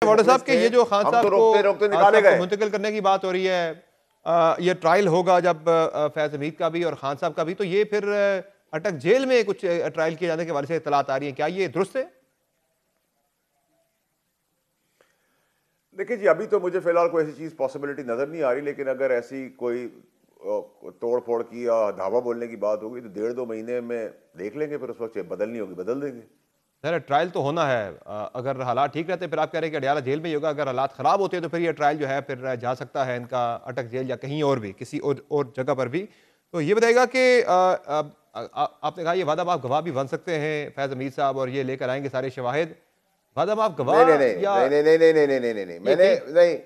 वाडा साहब के ये जो खान हम साहब तो रोकते रोकते निकाले गए, मुंतकिल करने की बात हो रही है, ये ट्रायल होगा जब फैज हमीद का भी और खान साहब का भी, तो ये फिर अटक जेल में कुछ ट्रायल किए जाने के बारे से इतलात आ रही है, क्या ये दुरुस्त है? देखिए जी, अभी तो मुझे फिलहाल कोई ऐसी चीज़ पॉसिबिलिटी नज़र नहीं आ रही, लेकिन अगर ऐसी कोई तोड़ फोड़ की या धावा बोलने की बात होगी तो 1.5-2 महीने में देख लेंगे, फिर उस वक्त बदलनी होगी बदल देंगे। सर ट्रायल तो होना है, अगर हालात ठीक रहते फिर आप कह रहे हैं कि अडयाला जेल में ही होगा, अगर हालात ख़राब होते हैं तो फिर ये ट्रायल जो है फिर जा सकता है इनका अटक जेल या कहीं और भी, किसी और जगह पर भी। तो ये बताएगा कि आपने कहा ये वादा माफ गवाह भी बन सकते हैं फैज़ हमीद साहब और ये लेकर आएंगे सारे शवाहिद, वादा माफ नहीं गवाह नहीं नहीं या नहीं नहीं नहीं नहीं नहीं नहीं नहीं नहीं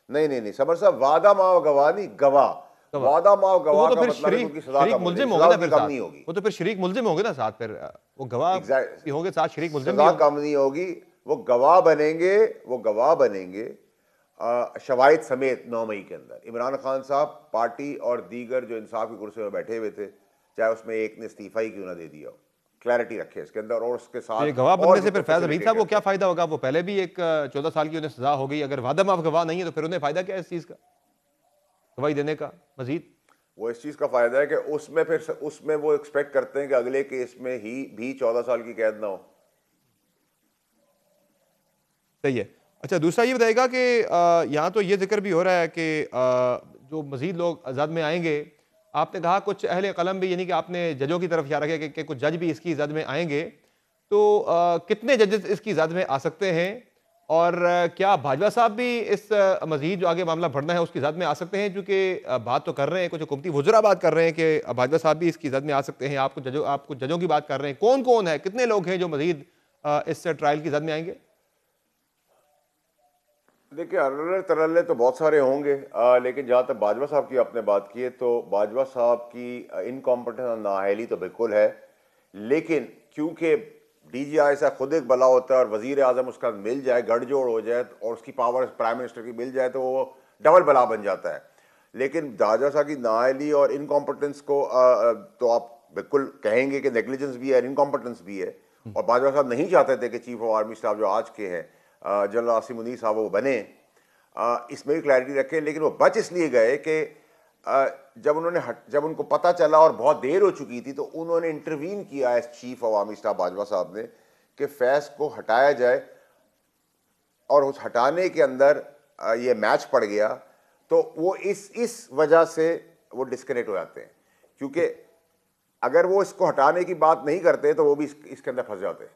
मैंने नहीं समर साहब, वादा माफ गवाह नहीं, गवाह। गवाह, वादा माफ तो वो गवाह तो का फिर मतलब है कि उनकी सजा शरीक कम हो मुल्जिम जाएगी, होंगे सजा ना उनकी फिर कम साथ, नहीं होगी। वो तो फिर शरीक मुल्जिम होंगे ना साथ, फिर वो गवाह एग्जैक्ट, भी होंगे साथ, शरीक मुल्जिम भी सजा होंगे। कम नहीं होगी, वो गवाह बनेंगे, वो गवाह बनेंगे शवाहिद समेत 9 मई के अंदर। इमरान खान साहब पार्टी और दीगर जो इंसाफ की कुर्सी में बैठे हुए थे, चाहे उसमें एक ने इस्तीफा ही क्यों ना दे दिया हो, क्लैरिटी रखे इसके अंदर, और उसके तो ये साथ गवाह और बनने से फिर जितने फैज हमीद साहब को क्या फैसिलिटेटर्स हैं। फायदा होगा? वो पहले भी एक 14 साल की उन्हें सजा हो गई, अगर वादा माफ गवाह नहीं है तो फिर उन्हें फायदा क्या है इस चीज का, गवाही देने का मजीद? वो इस चीज़ का फ़ायदा है कि उसमें वो एक्सपेक्ट करते हैं कि अगले केस में ही भी 14 साल की कैद ना हो। सही है। अच्छा, दूसरा ये बताएगा कि यहाँ तो ये जिक्र भी हो रहा है कि जो मजीद लोग जद में आएंगे, आपने कहा कुछ अहले कलम भी, यानी कि आपने जजों की तरफ इशारा किया कि कुछ जज भी इसकी जद में आएंगे, तो कितने जजेस इसकी जद में आ सकते हैं? और क्या बाजवा साहब भी इस मजीद जो आगे मामला बढ़ना है उसकी जद में आ सकते हैं? क्योंकि बात तो कर रहे हैं, कुछ हुकूमती वज़रा बात कर रहे हैं कि बाजवा साहब भी इसकी जद में आ सकते हैं, आप कुछ जजों की बात कर रहे हैं, कौन कौन है, कितने लोग हैं जो मजीद इस ट्रायल की जद में आएंगे? देखिए, अरले तरले तो बहुत सारे होंगे, लेकिन जहाँ तक बाजवा साहब की आपने बात की है, तो बाजवा साहब की इनकॉम्पिटेंस और नाअहली तो बिल्कुल है, लेकिन क्योंकि DGI ऐसा खुद एक बला होता है और वज़ीर आज़म उसका मिल जाए, गठजोड़ हो जाए और उसकी पावर प्राइम मिनिस्टर की मिल जाए तो वो डबल बला बन जाता है। लेकिन बाजवा साहब की नाअहली और इनकॉम्पिटेंस को तो आप बिल्कुल कहेंगे कि नेग्लिजेंस भी है, इनकॉम्पिटेंस भी है, और बाजवा साहब नहीं चाहते थे कि चीफ ऑफ आर्मी स्टाफ जो आज के हैं जनरल आसिम मुनीर साहब वो बने, इसमें भी क्लैरिटी रखें। लेकिन वो बच इसलिए गए कि जब उनको पता चला और बहुत देर हो चुकी थी तो उन्होंने इंटरवीन किया as chief of army staff Bajwa साहब ने कि फैज़ को हटाया जाए, और उस हटाने के अंदर ये मैच पड़ गया, तो वो इस वजह से वो डिस्कनेक्ट हो जाते हैं, क्योंकि अगर वो इसको हटाने की बात नहीं करते तो वो भी इसके अंदर फंस जाते हैं।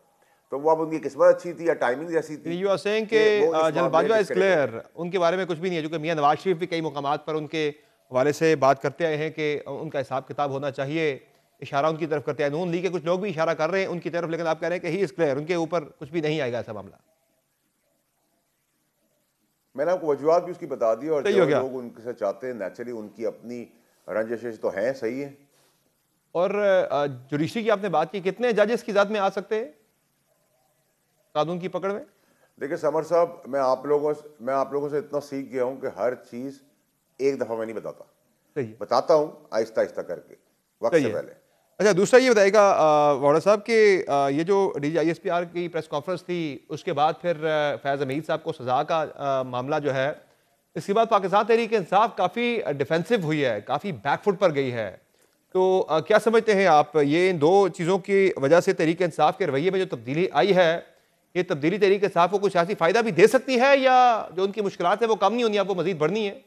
तो वो अब उनकी किस्मत अच्छी थी या टाइमिंग जैसी थी। यू आर सेइंग कि जनरल बाजवा इज क्लियर, उनके बारे में कुछ भी नहीं है, जो कि मियां नवाज शरीफ भी कई मुकामात पर उनके हवाले से बात करते आए हैं कि उनका हिसाब किताब होना चाहिए, इशारा उनकी तरफ करते हैं, नून लीग के कुछ लोग भी इशारा कर रहे हैं उनकी तरफ, लेकिन आप कह रहे हैं कि ही इज क्लियर, उनके ऊपर कुछ भी नहीं आएगा ऐसा मामला। मैंने आपको वजूहत भी उसकी बता दी, और सही जो हो गया। लोग उनसे चाहते हैं नेचुरली उनकी अपनी रंजिश तो हैं, सही है। और जुडिशरी की आपने बात की, कितने जजेस की जात में आ सकते हैं कानून की पकड़ में? देखिए समर साहब, मैं आप लोगों से इतना सीख गया हूं कि हर चीज़ एक दफ़ा मैं नहीं बताता, सही है, बताता हूं आहिस्ता आहिस्ता करके, वक्त सही से है। पहले। अच्छा, दूसरा ये बताएगा वाड़ा साहब कि ये जो DGISPR की प्रेस कॉन्फ्रेंस थी उसके बाद फिर फैज़ हमीद साहब को सज़ा का मामला जो है, इसके बाद पाकिस्तान तहरीक इंसाफ काफ़ी डिफेंसिव हुई है, काफ़ी बैकफुट पर गई है, तो क्या समझते हैं आप, ये इन दो चीज़ों की वजह से तहरीक इंसाफ के रवैये में जो तब्दीली आई है, ये तब्दीली तहरीक इंसाफ को कुछ सियासी फ़ायदा भी दे सकती है, या जो उनकी मुश्किलात है वो कम नहीं होनी, आपको मज़ीद बढ़नी है?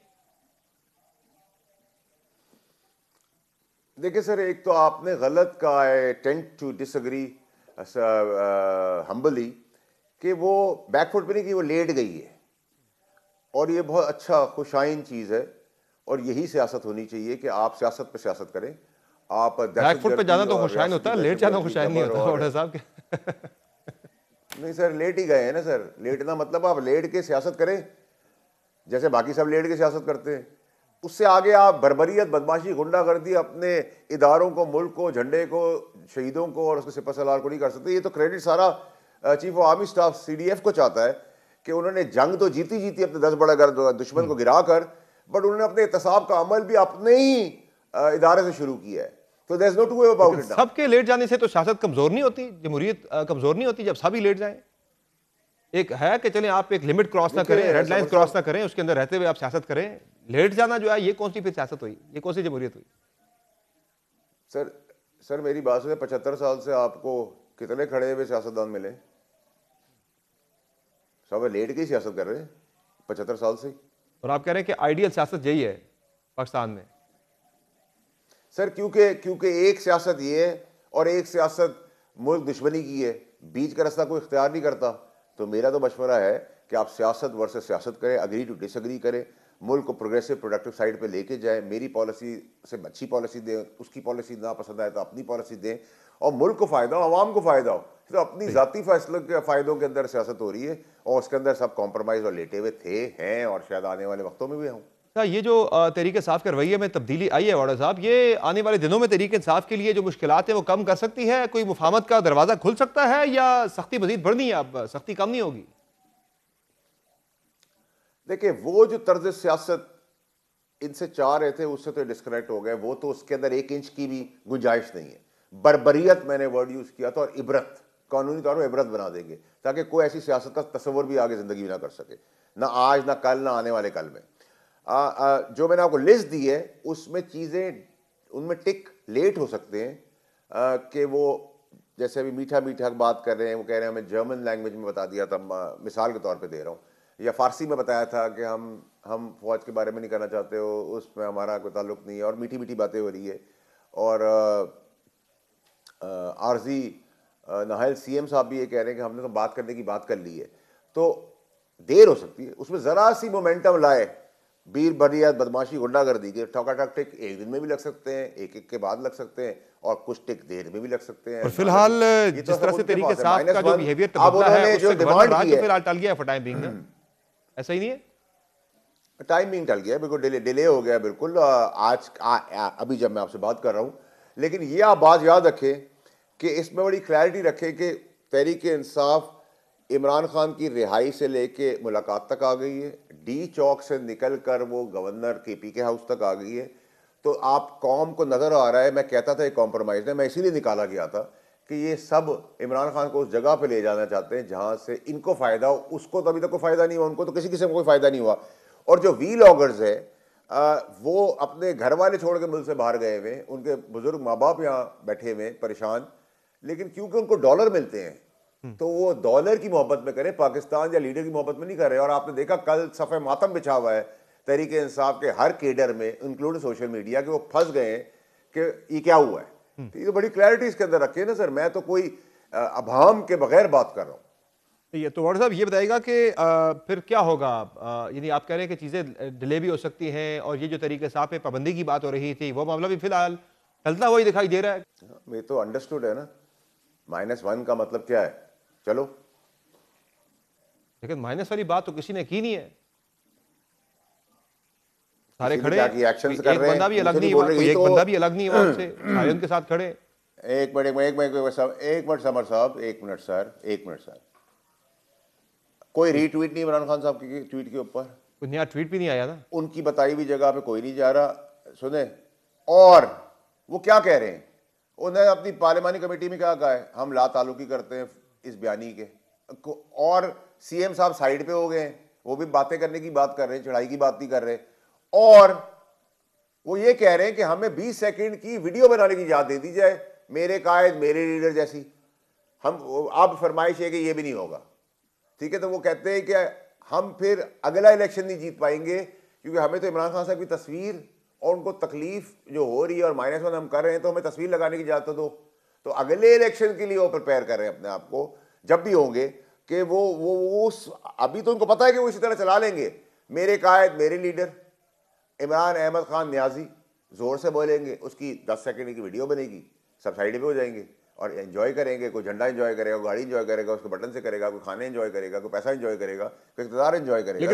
देखिए सर, एक तो आपने गलत कहा है, टेंड टू डिसएग्री हम्बली, कि वो बैकफुट पे नहीं, कि वो लेट गई है, और ये बहुत अच्छा खुशाइन चीज़ है, और यही सियासत होनी चाहिए कि आप सियासत पे सियासत करें। आप बैकफुट पे जाना तो खुशाइन होता है, लेट जाना खुशाइन नहीं होता वाड़ा साहब के। नहीं सर, लेट ही गए हैं ना सर, लेटना मतलब आप लेट के सियासत करें जैसे बाकी सब लेट के सियासत करते हैं, उससे आगे आप बर्बरियत, बदमाशी, गुंडागर्दी अपने इदारों को, मुल्क को, झंडे को, शहीदों को और उसके सिपह सलार को नहीं कर सकते। ये तो क्रेडिट सारा chief of army staff CDF को चाहता है कि उन्होंने जंग तो जीती अपने 10 बड़ा दुश्मन को गिरा कर, बट उन्होंने अपने एहतसाब का अमल भी अपने ही इदारे से शुरू किया है। तो there is no two way about it. सबके लेट जाने से तो सियासत कमजोर नहीं होती, जमहूरियत कमजोर नहीं होती जब सभी लेट जाएं? एक है कि चलें आप एक लिमिट क्रॉस ना देखिए, करें, रेड लाइन समर क्रॉस साहब, ना करें, उसके अंदर रहते हुए आप सियासत करें। लेट जाना जो है ये कौन सी फिर सियासत हुई? ये कौन सी जमहूरियत हुई? सर सर मेरी बात सुने, 75 साल से आपको कितने खड़े हुए सियासतदान मिले? सब लेट के ही सियासत कर रहे हैं 75 साल से। और आप कह रहे हैं कि आइडियल सियासत यही है पाकिस्तान में। सर क्योंकि क्योंकि एक सियासत ये है और एक सियासत मुल्क दुश्मनी की है, बीच का रास्ता कोई इख्तियार नहीं करता। तो मेरा तो मशवरा है कि आप सियासत वर्सेस सियासत करें, अग्री टू डिसएग्री करें, मुल्क को प्रोग्रेसिव प्रोडक्टिव साइड पे लेके जाएं, मेरी पॉलिसी से अच्छी पॉलिसी दें, उसकी पॉलिसी ना पसंद आए तो अपनी पॉलिसी दें, और मुल्क को फ़ायदा हो, आवाम को फ़ायदा हो। तो अपनी सही। ज़ाती फैसलों के फ़ायदों के अंदर सियासत हो रही है, और उसके अंदर सब कॉम्प्रोमाइज़ और लेटे हुए थे, हैं, और शायद आने वाले वक्तों में भी हों। अच्छा, ये जो तहरीक इंसाफ के रवैये में तब्दीली आई है वाड़ा साहब, ये आने वाले दिनों में तहरीक इंसाफ के लिए जो मुश्किलात हैं वो कम कर सकती है? कोई मुफाहमत का दरवाज़ा खुल सकता है या सख्ती मज़ीद बढ़नी है, अब सख्ती कम नहीं होगी? देखिए, वो जो तर्ज सियासत इनसे चाह रहे थे उससे तो डिस्कनेक्ट हो गए। वो तो उसके अंदर 1 इंच की भी गुंजाइश नहीं है। बर्बरियत मैंने वर्ड यूज़ किया था, और इबरत, कानूनी तौर पर इबरत बना देंगे, ताकि कोई ऐसी सियासत का तस्वुर भी आगे ज़िंदगी में ना कर सके, ना आज, ना कल, ना आने वाले कल में। जो मैंने आपको लिस्ट दी है उसमें चीज़ें, उनमें टिक लेट हो सकते हैं कि वो, जैसे अभी मीठा मीठा बात कर रहे हैं, वो कह रहे हैं हमें जर्मन लैंग्वेज में बता दिया था, मिसाल के तौर पे दे रहा हूँ, या फारसी में बताया था कि हम फौज के बारे में नहीं करना चाहते हो, उसमें हमारा कोई ताल्लुक नहीं है, और मीठी मीठी बातें हो रही है। और आरजी नाहल सीएम साहब भी ये कह रहे हैं कि हमने तो बात करने की बात कर ली है। तो देर हो सकती है, उसमें ज़रा सी मोमेंटम लाए, बीर बरियत, बदमाशी, गुंडागर्दी के ठोका-ठक टिक एक दिन में भी लग सकते हैं, एक-एक के बाद लग सकते हैं, और कुछ टिक देर में भी लग सकते हैं। और फिलहाल ये तो जिस तरह सब से उनके तरीके पास है। साफ का जो -1 बिहेवियर अब तबदला है उन्होंने जो उससे गवर्नर डिमांड राज की तो है, फिलहाल टल गया है फॉर टाइम बीइंग ना, ऐसा ही नहीं है? टाइमिंग टल गया, बिल्कुल डिले हो गया, बिल्कुल। अभी जब मैं आपसे बात कर रहा हूँ, लेकिन ये आप बात याद रखें कि इसमें बड़ी क्लैरिटी रखें कि तहरीक इंसाफ इमरान खान की रिहाई से लेके मुलाकात तक आ गई है, डी चौक से निकल कर वो गवर्नर KP के हाउस तक आ गई है। तो आप कौम को नज़र आ रहा है, मैं कहता था एक कॉम्प्रोमाइज़ है, मैं इसीलिए निकाला गया था कि ये सब इमरान खान को उस जगह पे ले जाना चाहते हैं जहाँ से इनको फ़ायदा हो। उसको तो अभी तक कोई फ़ायदा नहीं हुआ, उनको तो किसी किस्म का कोई फ़ायदा नहीं हुआ। और जो वीलॉगर्स है, वो अपने घर वाले छोड़ के मुल्क से बाहर गए हुए, उनके बुजुर्ग माँ बाप यहाँ बैठे हुए परेशान, लेकिन क्योंकि उनको डॉलर मिलते हैं तो वो डॉलर की मोहब्बत में करें, पाकिस्तान या लीडर की मोहब्बत में नहीं कर रहे। और आपने देखा कल सफ़े मातम बिछा हुआ है तहरीक इंसाफ के हर केडर में, इंक्लूडिंग सोशल मीडिया, के वो फंस गए हैं कि ये क्या हुआ है। तो ये तो बड़ी क्लैरिटी इसके अंदर रखी है ना सर, मैं तो कोई अभाम के बगैर बात कर रहा हूँ। ये तो वाड़ा साहब ये बताइएगा कि फिर क्या होगा? यानी आप कह रहे हैं कि चीज़ें डिले भी हो सकती हैं, और ये जो तरीके साफ पे पाबंदी की बात हो रही थी वो मामला भी फिलहाल टलता हुआ ही दिखाई दे रहा है। ये तो अंडरस्टूड है ना, -1 का मतलब क्या है? चलो, लेकिन माइनस वाली बात तो किसी ने की नहीं है, सारे किसी ने खड़े क्या हैं, किया? कोई एक्शंस कर एक रहे बंदा हैं, भी अलग मुझसे नहीं नहीं बोल हुआ, रहे। कोई ये एक तो बंदा भी अलग नहीं हुआ उनसे, सारे उनके साथ खड़े। एक मिनट, एक मिनट, एक मिनट सर, एक मिनट सर, कोई रीट्वीट नहीं इमरान खान साहब की ट्वीट के ऊपर, कोई नया ट्वीट भी नहीं आया ना। उनकी बताई हुई जगह पे कोई नहीं जा रहा। सुने, और वो क्या कह रहे हैं, उन्होंने अपनी पार्लिमानी कमेटी में क्या कहा है, हम ला ताल्लुकी करते हैं इस बयानी के। और सीएम साहब साइड पे हो गए हैं, वो भी बातें करने की बात कर रहे हैं, चढ़ाई की बात नहीं कर रहे। और वो ये कह रहे हैं कि हमें 20 सेकंड की वीडियो बनाने की इजाजत दे दी जाए, मेरे कायद मेरे लीडर जैसी। हम, अब फरमाइश है कि ये भी नहीं होगा, ठीक है। तो वो कहते हैं कि हम फिर अगला इलेक्शन नहीं जीत पाएंगे, क्योंकि हमें तो इमरान खान साहब की तस्वीर और उनको तकलीफ जो हो रही है और -1 हम कर रहे हैं, तो हमें तस्वीर लगाने की इजाजत दो। तो अगले इलेक्शन के लिए वो प्रिपेयर कर रहे हैं अपने आप को, जब भी होंगे, कि वो उस, अभी तो उनको पता है कि वो इसी तरह चला लेंगे, मेरे कायद मेरे लीडर। इमरान अहमद खान न्याजी जोर से बोलेंगे, उसकी 10 सेकंड की वीडियो बनेगी, सब साइड पे हो जाएंगे और एंजॉय करेंगे। कोई झंडा एंजॉय करेगा, कोई गाड़ी एंजॉय करेगा, उसको बटन से करेगा, कोई खाने एंजॉय करेगा, कोई पैसा एंजॉय करेगा, कोई इक़्तिदार एंजॉय करेगा।